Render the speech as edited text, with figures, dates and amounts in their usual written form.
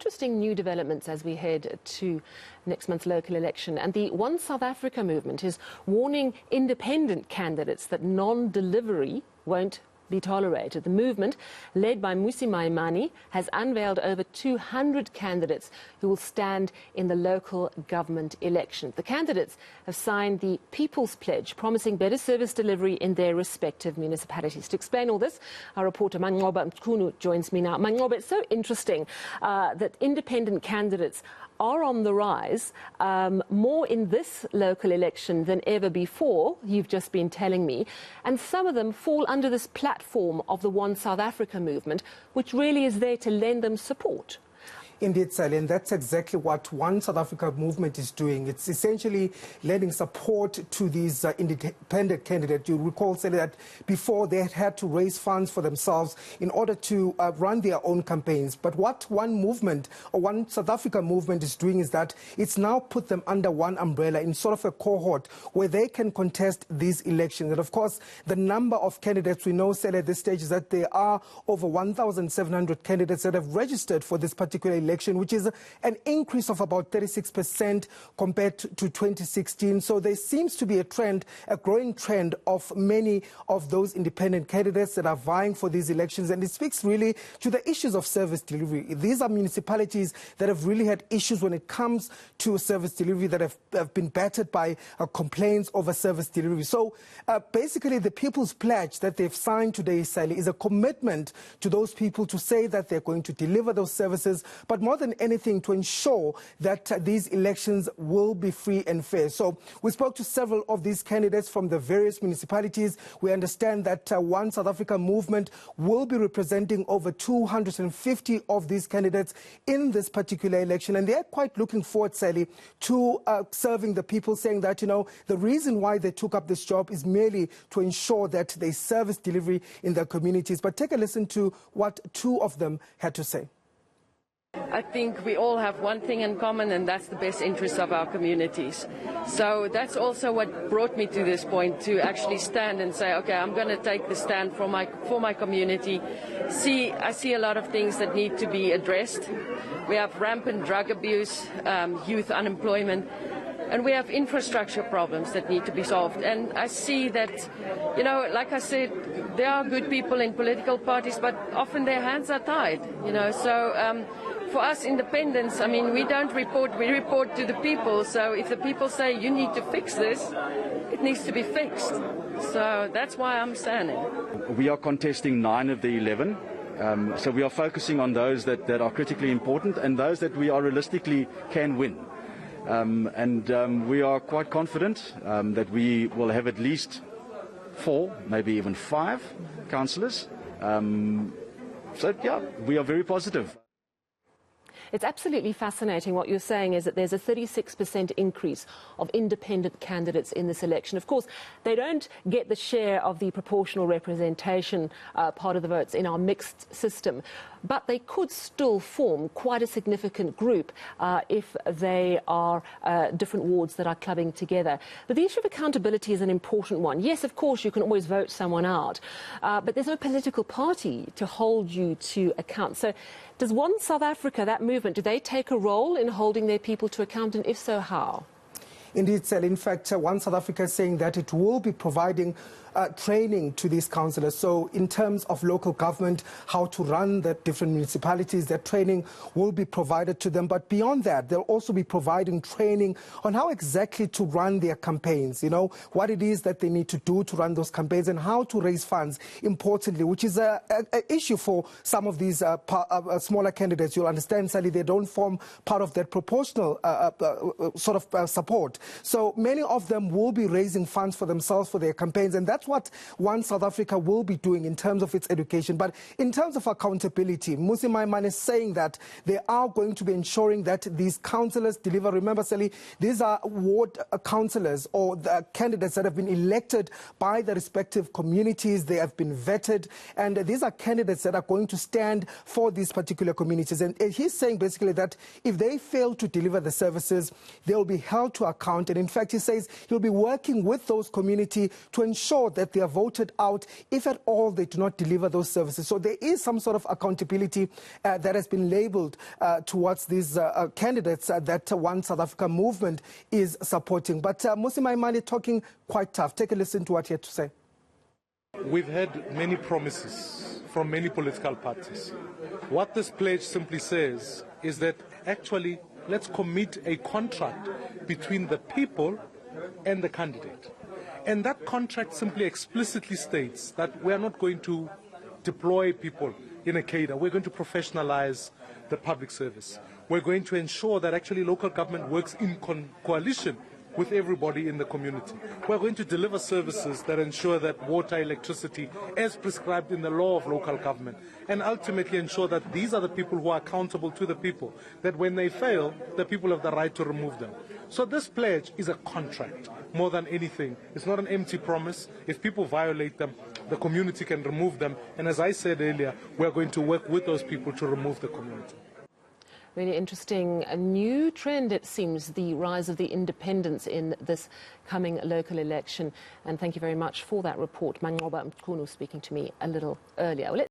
interesting new developments as we head to next month's local election. And the One South Africa movement is warning independent candidates that non-delivery won't be tolerated. The movement, led by Mmusi Maimane, has unveiled over 200 candidates who will stand in the local government election. The candidates have signed the People's Pledge, promising better service delivery in their respective municipalities. To explain all this, our reporter Manqoba Mchunu joins me now. Manqoba, it's so interesting that independent candidates are on the rise, more in this local election than ever before, you've just been telling me. And some of them fall under this platform of the One South Africa movement, which really is there to lend them support. Indeed, Sally, and that's exactly what One South Africa movement is doing. It's essentially lending support to these independent candidates. You recall, Sally, that before they had to raise funds for themselves in order to run their own campaigns. But what One South Africa movement is doing is that it's now put them under one umbrella in sort of a cohort where they can contest these elections. And of course, the number of candidates we know, Sally, at this stage is that there are over 1,700 candidates that have registered for this particular election, which is an increase of about 36% compared to 2016. So there seems to be a trend, a growing trend of many of those independent candidates that are vying for these elections. And it speaks really to the issues of service delivery. These are municipalities that have really had issues when it comes to service delivery, that have been battered by complaints over service delivery. So basically the People's Pledge that they've signed today, Sally, is a commitment to those people to say that they're going to deliver those services, but more than anything to ensure that these elections will be free and fair. So we spoke to several of these candidates from the various municipalities. We understand that One South Africa movement will be representing over 250 of these candidates in this particular election, and they're quite looking forward, Sally, to serving the people, saying that, you know, the reason why they took up this job is merely to ensure that they service delivery in their communities. But take a listen to what two of them had to say. I think we all have one thing in common, and that's the best interests of our communities. So that's also what brought me to this point, to actually stand and say, okay, I'm going to take the stand for my community. I see a lot of things that need to be addressed. We have rampant drug abuse, youth unemployment, and we have infrastructure problems that need to be solved. And I see that, you know, like I said, there are good people in political parties, but often their hands are tied, you know. So for us independents, I mean, we don't report, we report to the people. So if the people say you need to fix this, it needs to be fixed. So that's why I'm standing. We are contesting 9 of the 11. So we are focusing on those that are critically important and those that we are realistically can win. We are quite confident that we will have at least 4, maybe even 5 councillors. So, yeah, we are very positive. It's absolutely fascinating. What you're saying is that there's a 36% increase of independent candidates in this election. Of course, they don't get the share of the proportional representation part of the votes in our mixed system, but they could still form quite a significant group if they are different wards that are clubbing together. But the issue of accountability is an important one. Yes, of course, you can always vote someone out, but there's no political party to hold you to account. So does One South Africa, that movement, do they take a role in holding their people to account, and if so, how? Indeed, Sally. In fact, One South Africa is saying that it will be providing training to these councillors. So in terms of local government, how to run the different municipalities, that training will be provided to them. But beyond that, they'll also be providing training on how exactly to run their campaigns, you know, what it is that they need to do to run those campaigns and how to raise funds, importantly, which is an issue for some of these smaller candidates. You'll understand, Sally, they don't form part of that proportional sort of support. So many of them will be raising funds for themselves, for their campaigns, and that's what One South Africa will be doing in terms of its education. But in terms of accountability, Mmusi Maimane is saying that they are going to be ensuring that these councillors deliver. Remember, Sally, these are ward councillors or the candidates that have been elected by the respective communities. They have been vetted, and these are candidates that are going to stand for these particular communities. And he's saying basically that if they fail to deliver the services, they will be held to account account. And in fact, he says he'll be working with those community to ensure that they are voted out if at all they do not deliver those services. So there is some sort of accountability that has been labelled towards these candidates that One South Africa movement is supporting. But Mmusi Maimane talking quite tough. Take a listen to what he had to say. We've had many promises from many political parties. What this pledge simply says is that actually let's commit a contract between the people and the candidate. And that contract simply explicitly states that we are not going to deploy people in a cadre. We're going to professionalize the public service. We're going to ensure that actually local government works in coalition with everybody in the community. We're going to deliver services that ensure that water, electricity, as prescribed in the law of local government, and ultimately ensure that these are the people who are accountable to the people, that when they fail, the people have the right to remove them. So this pledge is a contract more than anything. It's not an empty promise. If people violate them, the community can remove them. And as I said earlier, we're going to work with those people to remove the community. Really interesting. A new trend, it seems, the rise of the independents in this coming local election. And thank you very much for that report. Manqoba Mchunu speaking to me a little earlier.